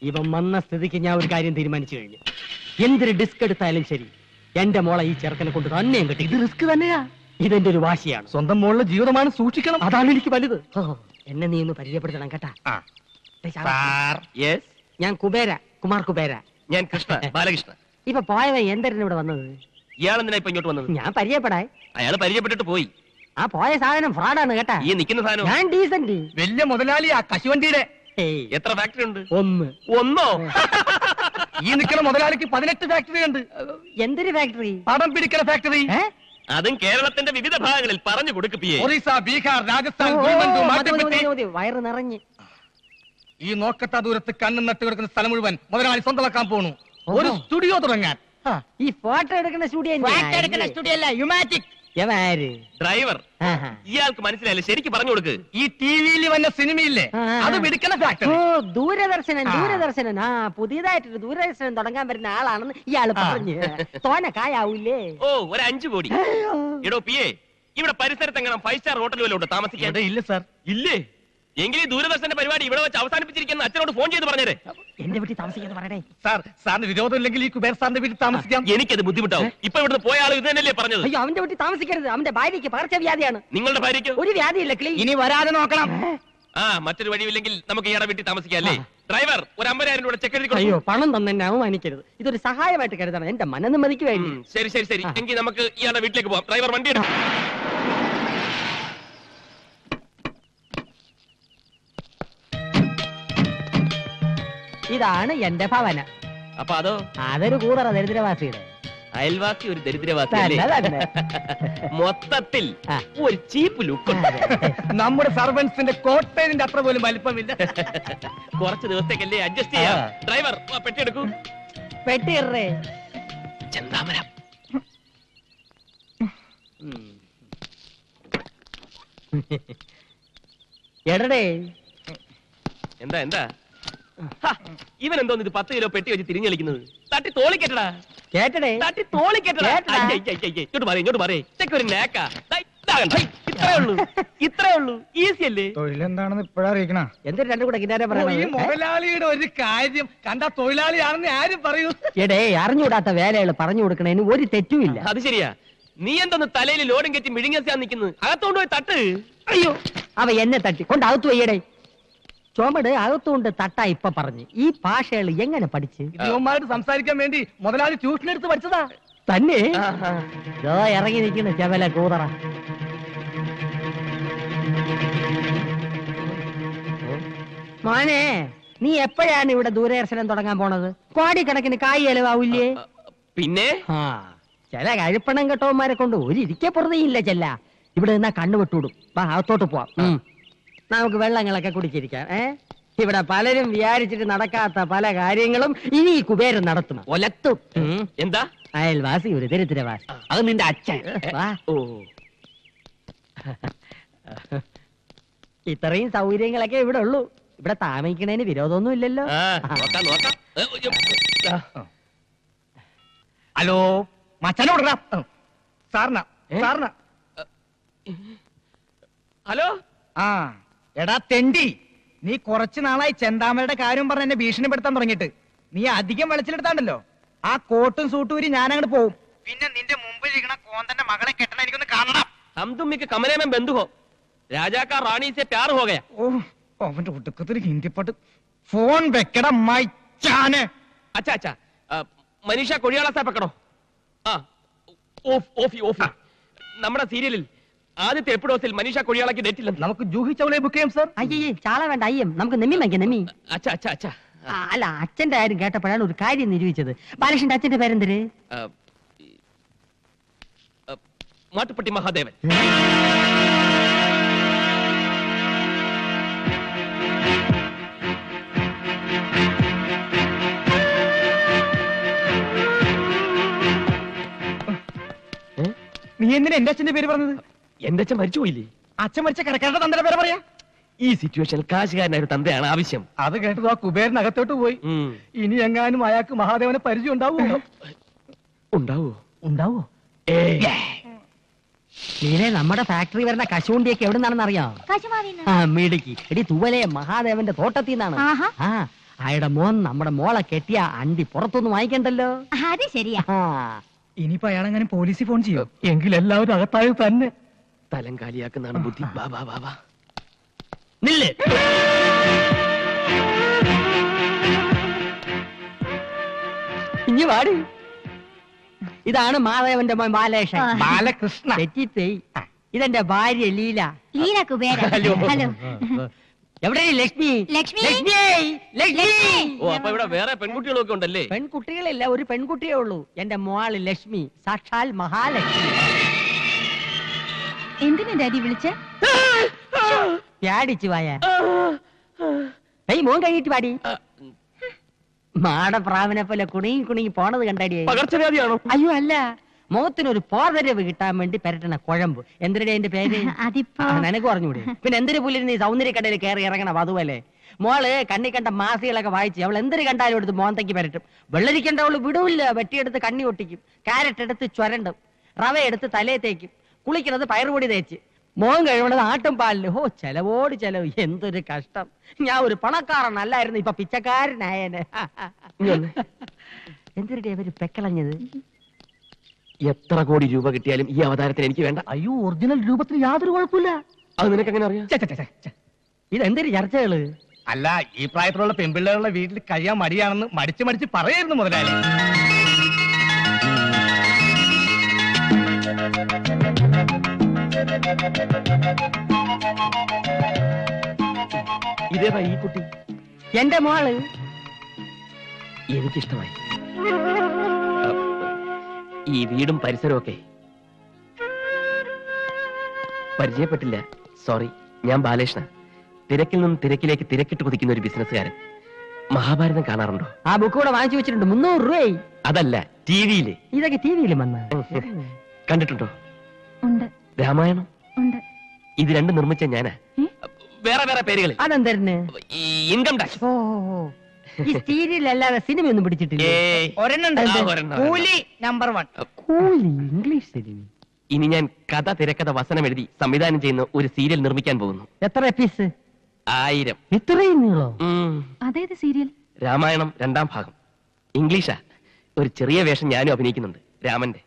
ഇവൻ വന്ന സ്ഥിതിക്ക് ഞാൻ ഒരു കാര്യം തീരുമാനിച്ചു കഴിഞ്ഞു. എന്തൊരു ഡിസ്ക് എടുത്താലും ശരി, എന്റെ മോളെ ഈ ചെറുക്കനെ കൊണ്ട് തന്നെയും കിട്ടി. ഇത് റിസ്ക് തന്നെയാ, ഇതെന്റെ ഒരു വാശിയാണ്. സ്വന്തം മോളുടെ ജീവിതമാണ്, സൂക്ഷിക്കണം. അതാണ് എനിക്ക് വലുത്. എന്നെ നീ ഒന്ന് പരിചയപ്പെടുത്തണം കേട്ടാ. ഞാൻ കുമാർ കുബേര. ഞാൻ കൃഷ്ണ ബാലകൃഷ്ണ. ഇപ്പൊ പോയവൻ എന്തിനാണ് ഇവിടെ വന്നത്? ഇയാളെന്തിനാ ഇപ്പൊ ഇങ്ങോട്ട് വന്നത്? ഞാൻ പരിചയപ്പെടാൻ. അയാള് പരിചയപ്പെട്ടിട്ട് പോയി. ആ പോയ സാധനം ഫ്രോഡാണ് കേട്ടാ. ഈ നിൽക്കുന്ന സാധനം ഞാൻ ഡീസന്റ്. വലിയ മുതലാളിയാ കശുവണ്ടിയുടെ. എത്ര ഫാക്ടറി ഉണ്ട്? ഒന്നോ? ഈ നിൽക്കുന്ന മുതലാളിക്ക് 18 ഫാക്ടറി ഉണ്ട്. എന്തൊരു ഫാക്ടറി? പടം പിടിക്കുന്ന ഫാക്ടറി. അതും കേരളത്തിന്റെ വിവിധ ഭാഗങ്ങളിൽ പറഞ്ഞു കൊടുക്കുകയെ. ഒറീസ, ബീഹാർ, രാജസ്ഥാൻ, വയറ് നിറഞ്ഞ്. ഈ നോക്കത്ത ദൂരത്ത് കണ്ണും നട്ട് കിടക്കുന്ന സ്ഥലം മുഴുവൻ മുതലാളി സ്വന്തമാക്കാൻ പോണു. ഒരു സ്റ്റുഡിയോ തുടങ്ങാൻ. ഈ ഫോട്ടോ എടുക്കുന്ന സ്റ്റുഡിയോ അല്ല, യുമാറ്റിക്. ഡ്രൈവർ. ഇയാൾക്ക് മനസ്സിലായില്ല, ശരിക്കും പറഞ്ഞു കൊടുക്ക്. ഈ ടിവിയിൽ വന്ന സിനിമയില്ലേ, അത് പിടിക്കുന്ന ഫാക്ടറി. ദൂരദർശനൻ. പുതിയതായിട്ടൊരു ദൂരദർശനം തുടങ്ങാൻ വരുന്ന ആളാണെന്ന് ഇയാള് പറഞ്ഞു. തോനെ കായാവൂലേ? ഒരു 5 കോടി. എടോ പിയെ, ഇവിടെ പരിസരത്ത് എങ്ങനെ 5 സ്റ്റാർ ഹോട്ടൽ വല്ലതും താമസിക്കാൻ? ഇല്ല സാർ. ഇല്ലേ? എങ്കിൽ ദൂരദർശന്റെ പരിപാടി ഇവിടെ വെച്ച് അവസാനിപ്പിച്ചിരിക്കുന്ന അച്ഛനോട് ഫോൺ ചെയ്ത് പറഞ്ഞേ. എന്റെ വീട്ടിൽ താമസിക്കാന്ന് പറയണേ. സാറിന് വിരോധം ഇല്ലെങ്കിൽ ഈ കുബേർ സാറിന്റെ വീട്ടിൽ താമസിക്കാം. എനിക്കത് ബുദ്ധിമുട്ടാവും. ഇപ്പൊ ഇവിടുന്ന് പോയ ആൾ ഇത് തന്നെയല്ലേ പറഞ്ഞത്? അയ്യോ, അവന്റെ വീട്ടിൽ താമസിക്കരുത്. അവന്റെ ഭാര്യയ്ക്ക് പകർച്ചവ്യാധിയാണ്. നിങ്ങളുടെ ഭാര്യയ്ക്ക് ഒരു വ്യാധിയില്ല. ഇനി വരാതെ നോക്കണം. മറ്റൊരു വഴിയില്ലെങ്കിൽ നമുക്ക് ഇയാളുടെ വീട്ടിൽ താമസിക്കാം അല്ലേ? ഡ്രൈവർ, ഒരു 50,000 രൂപ ചെക്ക് എഴുതി. അയ്യോ, പണം തന്നെ എന്നെ അവമാനിക്കരുത്. ഇതൊരു സഹായമായിട്ട് കരുതണം, എന്റെ മനനിമ്മതിക്ക് വേണ്ടി. ശരി ശരി ശരി, എങ്കിൽ നമുക്ക് ഇയാളുടെ വീട്ടിലേക്ക് പോവാം. ഡ്രൈവർ, വണ്ടി എടുക്കും. ഇതാണ് എന്റെ ഭവനം. അപ്പൊ അതോ? അതൊരു കൂതറ ദരിദ്രവാസിയുടെ. അയൽവാസി ഒരു ദരിദ്രവാസി. മൊത്തത്തിൽ ഒരു ചീപ്പ് ലുക്ക്. നമ്മുടെ സർവൻസിന്റെ കോട്ടേജിന്റെ അത്ര പോലും വലിപ്പമില്ല. കുറച്ച് ദിവസത്തേക്കല്ലേ അഡ്ജസ്റ്റ് ചെയ്യാം. ഡ്രൈവർ, പെട്ടി എടുക്കൂ. പെട്ടി ചെന്താമര. എടേ, എന്താ എന്താ ഇവൻ എന്തോന്ന് ഇത് 10 കിലോ പെട്ടി വെച്ച് തിരിഞ്ഞു കളിക്കുന്നത്? തട്ടി തോളിക്കെട്ടടാ. കേട്ടടേ, തട്ടി തോളിക്കെട്ടടാ. ഇങ്ങോട്ട് മാറേ. ഒരു നേക്കാ. ഇത്രേ ഉള്ളൂ. ഈസി അല്ലേ? തൊഴിലെന്താണെന്ന് ഇപ്പഴറിയിക്കണ. എന്തൊരു രണ്ടു കൂടെ കിട്ടാരെ പറയാ. മുതലാളിയുടെ ഒരു കാര്യം കണ്ട തൊഴിലാളിയാണെന്ന് ആരും പറയൂ. എടേ, അറിഞ്ഞുകൂടാത്ത വേലകൾ പറഞ്ഞു കൊടുക്കണേന് ഒരു തെറ്റുമില്ല. അത് ശരിയാ. നീ എന്തൊന്ന് തലയിൽ ലോഡും കെറ്റി മിഴുങ്ങാൻ നിൽക്കുന്നത്? അകത്തോണ്ട് പോയി തട്ട്. അയ്യോ, അവ എന്നെ തട്ടി കൊണ്ട് അകത്തു വയ്യടേ. ചുമട് അകത്തുകൊണ്ട് തട്ടാ ഇപ്പൊ പറഞ്ഞു. ഈ ഭാഷകൾ എങ്ങനെ പഠിച്ച്? ഇവന്മാരോട് സംസാരിക്കാൻ വേണ്ടി മുതലാളി ട്യൂഷൻ എടുത്ത് പഠിച്ചതാ. തന്നെ ഇറങ്ങി നിൽക്കുന്ന ചെവല കൂതറ. മോനെ, നീ എപ്പോഴാണ് ഇവിടെ ദൂരദർശനം തുടങ്ങാൻ പോണത്? കോടിക്കണക്കിന് കായ് ചെലവാവില്ലേ? പിന്നെ ചില കഴിപ്പണം കെട്ടവന്മാരെ കൊണ്ട് ഒരു ഇരിക്കപ്പുറതയില്ല. ചെല്ല ഇവിടെ നിന്നാ കണ്ണുവിട്ടൂടും. വാ, അകത്തോട്ട് പോവാം. നമുക്ക് വെള്ളങ്ങളൊക്കെ കുടിച്ചിരിക്കാം. ഇവിടെ പലരും വിചാരിച്ചിട്ട് നടക്കാത്ത പല കാര്യങ്ങളും ഇനി ഈ കുബേരൻ നടത്തും. ഒലത്തും. എന്താ? അയൽവാസി ഒരു ദരിദ്രവാസി. അത് നിന്റെ അച്ഛൻ. ഇത്രയും സൗകര്യങ്ങളൊക്കെ ഇവിടെ ഉള്ളൂ. ഇവിടെ താമസിക്കണേന് വിരോധമൊന്നും ഇല്ലല്ലോ. ഹലോ, മച്ചനോടാ. സാറിന സാറിന. ഹലോ. എടാ തെണ്ടി, നീ കുറച്ചു നാളായി ചെന്താമരയുടെ കാര്യം പറഞ്ഞ് എന്നെ ഭീഷണിപ്പെടുത്താൻ തുടങ്ങിയിട്ട്. നീ അധികം വെളിച്ചിലെടുത്താണ്ടല്ലോ, ആ കോട്ടും സൂട്ടൂരി ഞാൻ അങ്ങോട്ട് പോവും. പിന്നെ നിന്റെ മുമ്പിൽ ഇരിക്കണ കോന്തന്റെ മകളെ കെട്ടണ എനിക്കൊന്ന് കാണണം. हम तुम के कमरे में बंद हो. राजा का रानी से प्यार हो गया. അവന്റെ ഒടുക്കത്തിൽ ഹിന്ദി പാട്ട്. ഫോൺ വെക്കട മൈച്ചാനെ. अच्छा अच्छा, मनीषा कोड़ियाला साहब पकड़ो. നമ്മുടെ സീരിയലിൽ ആദ്യത്തെ എപ്പിസോഡിൽ മനീഷ കൊഴിയാളയ്ക്ക് ഡേറ്റ് ഇല്ല. നമുക്ക് ജൂഹി ചൗളയെ ബുക്ക് ചെയ്യാം സാർ. അയ്യേ, ചാള വേണ്ട, അയ്യം. നമുക്ക് നെമ്മി വാങ്ങിക്കാം, നെമ്മി. അച്ഛാ അച്ഛാ അച്ഛാ. അല്ല, അച്ഛന്റെ കാര്യം കേട്ടപ്പോഴാണ് ഒരു കാര്യം നിരൂപിച്ചത്. ബാലകൃഷ്ണന്റെ അച്ഛന്റെ പേരെന്തര്? മാട്ടുപ്പെട്ടി മഹാദേവൻ. നീ എന്തിനാ എന്റെ അച്ഛന്റെ പേര് പറഞ്ഞത്? എന്റെ അച്ഛൻ മരിച്ചു പോയില്ലേ? അച്ഛൻ മരിച്ച കടക്കാരുടെ തന്തയുടെ പേര് പറയാ. ഈ സിറ്റുവേഷനിൽ കാശുകാരനായ ഒരു തന്തയാണ് ആവശ്യം. അത് കേട്ടത് ആ കുബേരനകത്തോട്ട് പോയി. ഇനി എങ്ങാനും അയാൾക്ക് മഹാദേവനെ പരിചയം ഉണ്ടാവുമോ? ഉണ്ടാവോ? നീനെ നമ്മുടെ ഫാക്ടറി വരുന്ന കശുവണ്ടിയൊക്കെ എവിടെ നിന്നാണെന്ന് അറിയാം? മിടുക്കി. എടി, തൂവലെ മഹാദേവന്റെ തോട്ടത്തിൽ നിന്നാണ്. അയാളുടെ മോൻ നമ്മുടെ മോളെ കെട്ടിയ അണ്ടി പുറത്തൊന്നും വാങ്ങിക്കണ്ടല്ലോ. അത് ശരിയാ. ആ, ഇനിയിപ്പോ അയാളെങ്ങനെ പോലീസിൽ ഫോൺ ചെയ്യോ? എങ്കിൽ എല്ലാവരും അകത്തായി തന്നെ. തലം കാലിയാക്കുന്നതാണ് ബുദ്ധി. വാ വാ വാ വാ. നില്ല്. ഇനി വാടി. ഇതാണ് മാധവന്റെ മോൻ ബാലകൃഷ്ണൻ. ബാലകൃഷ്ണ. തെറ്റിപ്പോയി. ഇതെന്റെ ഭാര്യ ലീല. ലീല കുബേര. ഹലോ. ഹലോ. എവിടെ ലക്ഷ്മി? ലക്ഷ്മി. ലക്ഷ്മി, ലക്ഷ്മി. ഓ, അപ്പൊ ഇവിടെ വേറെ പെൺകുട്ടികളൊക്കെ ഉണ്ടല്ലേ? പെൺകുട്ടികളില്ല, ഒരു പെൺകുട്ടിയേ ഉള്ളൂ. എന്റെ മോള് ലക്ഷ്മി, സാക്ഷാൽ മഹാലക്ഷ്മി. എന്തിനാ ഡാഡി വിളിച്ച? പ്യാടിച്ചു വായ. മോൻ കഴിഞ്ഞിട്ട് പാടി. മാടപ്രാവിനെ പോലെ കുണുങ്ങി കുണുങ്ങി പോണത് കണ്ടാടിയേ. പകർച്ചവ്യാധിയാണോ? അയ്യോ അല്ല, മുഖത്തിനൊരു പോർവരവ് കിട്ടാൻ വേണ്ടി പെരട്ടണ കുഴമ്പ്. എന്തിനാ എന്റെ പേര്? അതിപ്പോ നിനക്ക് പറഞ്ഞൂടെ? പിന്നെ എന്തൊരു പുല്ലിന് നീ സൗന്ദര്യക്കടയിൽ കയറി ഇറങ്ങണം അതുപോലെ. മോള് കണ്ണി കണ്ട മാസികളൊക്കെ വായിച്ച് അവൾ എന്തൊരു കണ്ടാലും എടുത്ത് മോന്തയ്ക്ക് പരട്ടും. വെള്ളരിക്കണ്ട അവള് വിടൂല്ല. വെട്ടിയെടുത്ത് കണ്ണി ഒട്ടിക്കും, കാരറ്റ് എടുത്ത് ചുരണ്ടും, റവ എടുത്ത് തലയെ തേക്കും, കുളിക്കണത് പയറുപൊടി തേച്ച്, മോൻ കഴിവണത് ആട്ടും പാലില്. ഹോ, ചെലവോട് ചെലവ്. എന്തൊരു കഷ്ടം. ഞാൻ ഒരു പണക്കാരനല്ലായിരുന്നു, ഇപ്പൊ പിച്ചക്കാരനായനെ. എന്തിനാ അവര് പെക്കളഞ്ഞത്? എത്ര കോടി രൂപ കിട്ടിയാലും ഈ അവതാരത്തിന് എനിക്ക് വേണ്ട. അയ്യോ, ഒറിജിനൽ രൂപത്തിന് യാതൊരു കുഴപ്പമില്ല. അത് നിനക്ക് എങ്ങനെ അറിയാം? ഇതെന്തൊരു ചർച്ചകള്? അല്ല, ഈ പ്രായത്തിലുള്ള പെൺപിള്ളേരുടെ വീട്ടിൽ കഴിയാൻ മടിയാണെന്ന് മടിച്ച് മടിച്ച് പറയായിരുന്നു മുതലാളി. ഇതേതാ ഈ കുട്ടി? എന്റെ മോള്. എനിക്കിഷ്ടമായി. ഈ വീടും പരിസരവും ഒക്കെ പരിചയപ്പെട്ടില്ല. സോറി. ഞാൻ ബാലകൃഷ്ണൻ. തിരക്കിൽ നിന്നും തിരക്കിലേക്ക് തിരക്കിട്ട് കുതിക്കുന്ന ഒരു ബിസിനസ്സുകാരൻ. മഹാഭാരതം കാണാറുണ്ടോ? ആ ബുക്ക് കൂടെ വാങ്ങിച്ചു വെച്ചിട്ടുണ്ട്. 300 രൂപയായി. അതല്ല, ടിവിയില്. ഇതൊക്കെ ടിവിയിലും വന്ന കണ്ടിട്ടുണ്ടോ? ഉണ്ട്. രാമായണം. ഉണ്ട്. ഇത് രണ്ടും നിർമ്മിച്ച ഞാനാ. വേറെ വേറെ പേരുകളിൽ. അതെന്തരന്? ഈ ഇൻകം ടാക്സ്. ഓ, ഈ സീരിയലല്ലാതെ സിനിമയൊന്നും പിടിച്ചിട്ടില്ല. കൂലി നമ്പർ 1. കൂലി ഇംഗ്ലീഷ് സിനിമ. ഇനി ഞാൻ കഥ, തിരക്കഥ, വസനം എഴുതി സംവിധാനം ചെയ്യുന്ന ഒരു സീരിയൽ നിർമ്മിക്കാൻ പോകുന്നു. എത്ര എപ്പീസ്? 1000. ഇത്രയും നീളോ? അതേത് സീരിയൽ? രാമായണം 2ാം ഭാഗം. ഇംഗ്ലീഷാ. ഒരു ചെറിയ വേഷം ഞാനും അഭിനയിക്കുന്നുണ്ട്, രാമന്റെ.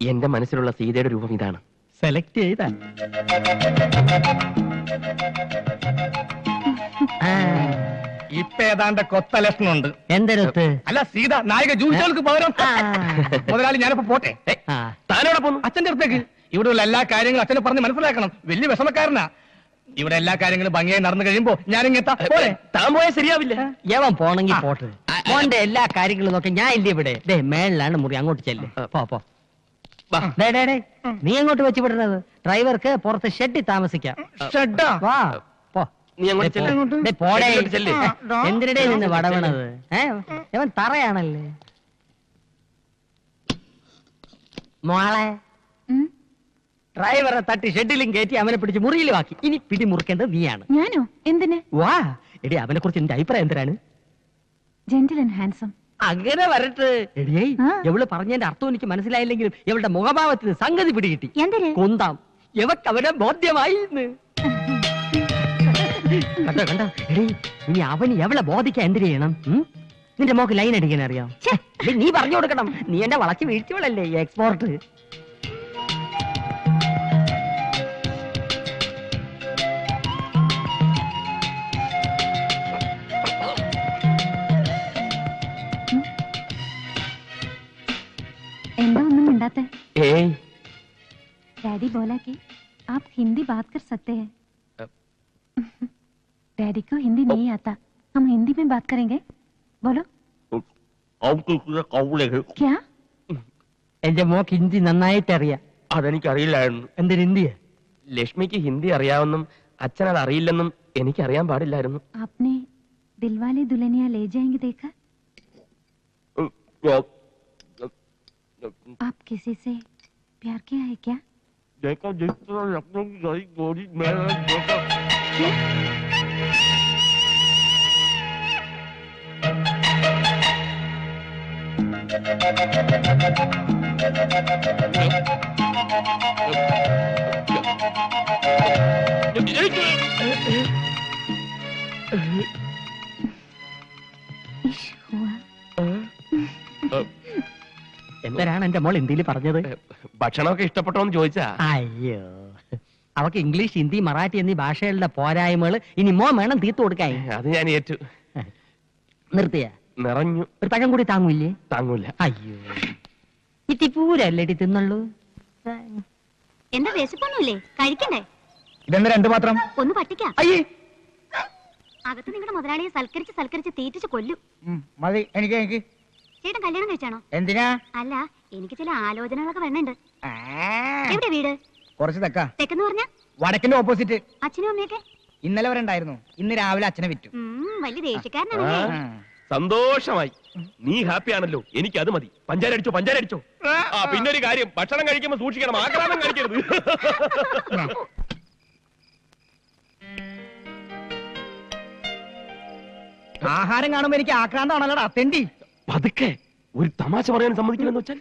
എന്റെ മനസ്സിലുള്ള സീതയുടെ രൂപം ഇതാണ്. സെലക്ട് ചെയ്ത ഇപ്പൊ ഏതാണ്ട് കൊത്ത ലക്ഷണമുണ്ട്. എന്തരത്ത്? അല്ല, സീത നായിക ജൂഹിച്ചവൾക്ക് പകരം. മുതലാളി, ഞാനിപ്പോ പോട്ടെ. താനോടെ പോന്നു? അച്ഛന്റെ അടുത്തേക്ക്. ഇവിടെയുള്ള എല്ലാ കാര്യങ്ങളും അച്ഛനെ പറഞ്ഞ് മനസ്സിലാക്കണം. വലിയ വിഷമക്കാരനാ. ഇവിടെ എല്ലാ കാര്യങ്ങളും ഭംഗിയായി നടന്നു കഴിയുമ്പോ ഞാനിങ്ങെത്താ. താൻ പോയാൽ ശരിയാവില്ല. യവൻ പോണെങ്കി പോട്ടെ. മോന്റെ എല്ലാ കാര്യങ്ങളും നോക്കി ഞാൻ ഇല്ല ഇവിടെ. മേളിലാണ് മുറി, അങ്ങോട്ട് ചെല്ല്. പോ. നീ എങ്ങോട്ട് വെച്ച് വിടുന്നത്? ഡ്രൈവർക്ക് പുറത്ത് ഷെഡിൽ താമസിക്കാം. ഷെഡാ? വാ, പോ. നീ അങ്ങോട്ട് ചെല്ല്. പോടേ. ചെല്ല്. എന്തിനിടെ നിന്ന് വടവണത്? ഇവൻ തറയാണല്ലേ. മോളെ, ഡ്രൈവറെ തട്ടി ഷെഡിലും കയറ്റി അവനെ പിടിച്ച് മുറിയിലും ആക്കി. ഇനി പിടി മുറിക്കേണ്ടത് നീയാണ്. ഞാനോ? എന്തിന്? വാ. എടി, അവനെ കുറിച്ച് നിന്റെ അഭിപ്രായം എന്തിനാണ്? Gentle and handsome. അങ്ങനെ വരട്ടെ. എടിയേ, എവള് പറഞ്ഞതിന്റെ അർത്ഥം എനിക്ക് മനസ്സിലായില്ലെങ്കിലും ഇവളുടെ മുഖഭാവത്തിന് സംഗതി പിടികിട്ടി. എന്തിന്? കൊന്താം. എവക്ക് അവനെ ബോധ്യമായി. കണ്ടോ കണ്ടോ? എടീ, ഇനി അവന് എവളെ ബോധിക്കാൻ എന്തിനു ചെയ്യണം? നിന്റെ മോക്ക് ലൈൻ അടിക്കാൻ അറിയാം? നീ പറഞ്ഞു കൊടുക്കണം. നീ എന്നെ വളച്ച് വീഴ്ചകളല്ലേ എക്സ്പോർട്ട്. എന്താ ഒന്നും മിണ്ടാത്തെ? ഏയ്, डैडी बोला कि आप हिंदी बात कर सकते हैं. डैडी को हिंदी नहीं आता. हम हिंदी में बात करेंगे. बोलो. क्या? എന്റെ മോക്ക് ഹിന്ദി നന്നായിട്ട് അറിയാം. അതെനിക്കറിയില്ലായിരുന്നു. എന്തിന് ഹിന്ദിയാ? ലക്ഷ്മിക്ക് ഹിന്ദി അറിയാമെന്നും അച്ഛൻ അത് അറിയില്ലെന്നും എനിക്കറിയാൻ പാടില്ലായിരുന്നു. आपने दिलवाले दुल्हनिया ले जाएंगे देखा? आप किसी से प्यार किया है क्या? देखा जितना लखनऊ की गई गोरी मेरा देखा. എന്തരാണ് എന്റെ മോൾ ഹിന്ദിയിൽ പറഞ്ഞത്? ഭക്ഷണമൊക്കെ ഇഷ്ടപ്പെട്ടോന്ന് ചോദിച്ചാ. അയ്യോ, അവക്ക് ഇംഗ്ലീഷ്, ഹിന്ദി, മറാഠി എന്നീ ഭാഷകളുടെ പോരായ്മകൾ ഇനി മോൻ വേണം തീർത്തു കൊടുക്കാൻ. അത് ഞാൻ ഏറ്റു. നിർത്തിയ നിറഞ്ഞു. ഒരു പഴം കൂടി താങ്ങൂല്ലേ? താങ്ങൂല. അയ്യോ, ഈ തിപ്പൂരല്ലേടി തിന്നുള്ളൂ. എന്താ വിശപ്പൊന്നുമില്ലേ? കഴിക്കണ്ടേ? ഇതെന്താ രണ്ടു മാത്രം? ഒന്ന് പട്ടിക്കാം. അയ്യേ, അകത്ത് നിങ്ങളുടെ മുതലാളിയെ സൽക്കരിച്ച് തീറ്റിച്ച് കൊല്ലും. മതി. എനിക്ക് ചേട്ടൻ കല്യാണം കഴിച്ചാണോ? എന്തിനാ? അല്ല, എനിക്ക് ചില ആലോചനകളൊക്കെ വേണുണ്ട്. എവിടെ വീട്? കുറച്ച് തെക്കാ. തെക്കെന്ന് പറഞ്ഞ വടക്കിന്റെ ഓപ്പോസിറ്റ്. അച്ഛനും അമ്മയൊക്കെ ഇന്നലെ വരെ ഉണ്ടായിരുന്നു. ഇന്ന് രാവിലെ അച്ഛനെ വിറ്റു. വലിയ ദേഷ്യക്കാരനാണല്ലേ? സന്തോഷമായി. നീ ഹാപ്പി ആണല്ലോ, എനിക്ക് അത് മതി. പഞ്ചാര അടിച്ചോ, പഞ്ചാര അടിച്ചോ. ആ പിന്നെ ഒരു കാര്യം, ഭക്ഷണം കഴിക്കുമ്പോ സൂക്ഷിക്കണം, ആക്രാന്തം കഴിക്കരുത്. ആഹാരം കാണുമ്പോ എനിക്ക് ആക്രാന്താണല്ലോടാ തെണ്ടി. പതുക്കെ, ഒരു തമാശ പറയാൻ സമ്മതിക്കില്ലെന്ന് വെച്ചാൽ.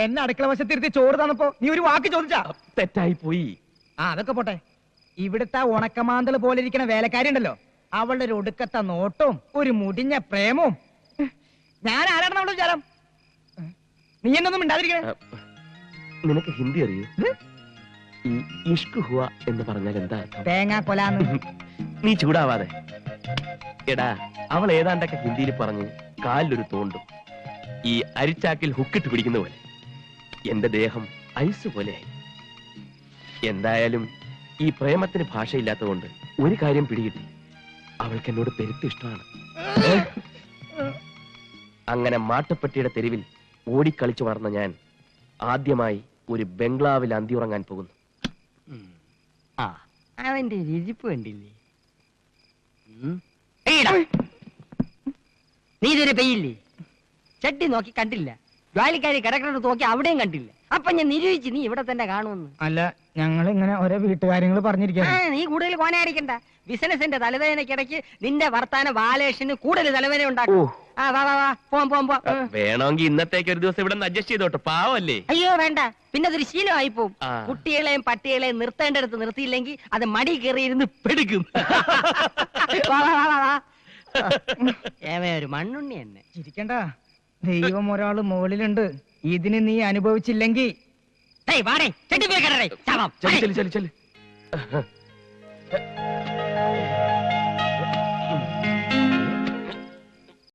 എന്നെ അടുക്കള വശത്തിരുത്തി ചോറ് തന്നപ്പോ നീ ഒരു വാക്ക് ചോദിച്ചാ? തെറ്റായി പോയി. അതൊക്കെ പോട്ടെ. ഇവിടുത്തെ ഉണക്കമാന്തള് പോലെ ഇരിക്കണ വേലക്കാരി ഉണ്ടല്ലോ, അവളുടെ ഒരു ഒടുക്കത്തെ നോട്ടവും ഒരു മുടിഞ്ഞ പ്രേമവും. ഞാൻ ആരാണ് അവളുടെ വിചാരം? നീ എന്നൊന്നും മിണ്ടാതിരിക്കണേ. നിനക്ക് ഹിന്ദി അറിയൂ? ഈ ഇഷ്ക് ഹുവ എന്ന് പറഞ്ഞാൽ എന്താ അർത്ഥം? തേങ്ങാ കൊലാന്ന്. നീ ചൂടാവാതെ. എടാ, അവൾ ഏതാണ്ടൊക്കെ ഹിന്ദിയിൽ പറഞ്ഞ് കാലിലൊരു തോണ്ടും. ഈ അരിച്ചാക്കിൽ ഹുക്കിട്ട് പിടിക്കുന്ന പോലെ എന്റെ ദേഹം ഐസ് പോലെയായി. എന്തായാലും ഈ പ്രേമത്തിന് ഭാഷയില്ലാത്തതുകൊണ്ട് ഒരു കാര്യം പിടികിട്ടി, അവൾക്ക് എന്നോട് പെരുത്ത് ഇഷ്ടമാണ്. അങ്ങനെ മാട്ടുപ്പെട്ടിയുടെ തെരുവിൽ ഓടിക്കളിച്ചു വളർന്ന ഞാൻ ആദ്യമായി ഒരു ബംഗ്ലാവിൽ അന്തിയുറങ്ങാൻ പോകുന്നു. ആ, അവന്റെ രുചിപ്പ് കണ്ടില്ലേ? നീ ഇതുവരെ പെയ്യില്ലേ? ചട്ടി നോക്കി കണ്ടില്ല, ജോലിക്കാരി കിടക്കുന്നത് നോക്കി അവിടെയും കണ്ടില്ല. അപ്പൊ ഞാൻ നിരൂപിച്ച് നീ ഇവിടെ തന്നെ കാണുമെന്ന്. അല്ല, ഞങ്ങൾ ഇങ്ങനെ ഓരോ വീട്ടുകാര്യങ്ങൾ പറഞ്ഞിരിക്കാ. നീ കൂടുതൽ കോനയടിക്കണ്ട. ബിസിനസിന്റെ തലവേദനക്കിടയ്ക്ക് നിന്റെ വർത്താന ബാലേഷന് കൂടുതൽ തലവേദന ഉണ്ടാക്കും. ആ വാ വാ വാ, പോം. വേണമെങ്കിൽ ഇന്നത്തേക്ക് ഒരു ദിവസം ഇവിടെ അഡ്ജസ്റ്റ് ചെയ്തോട്ടെ, പാവല്ലേ? അയ്യോ വേണ്ട, പിന്നെ അതൊരു ശീലമായി പോവും. കുട്ടികളെയും പട്ടികളെയും നിർത്തേണ്ടടുത്ത് നിർത്തിയില്ലെങ്കിൽ അത് മടി കയറിയിരുന്ന് പെടുക്കും. ഒരു മണ്ണുണ്ണി തന്നെ. ചിരിക്കണ്ട, ദൈവം ഒരാള് മുകളിലുണ്ട്. ഇതിന് നീ അനുഭവിച്ചില്ലെങ്കിൽ ചെല്ലു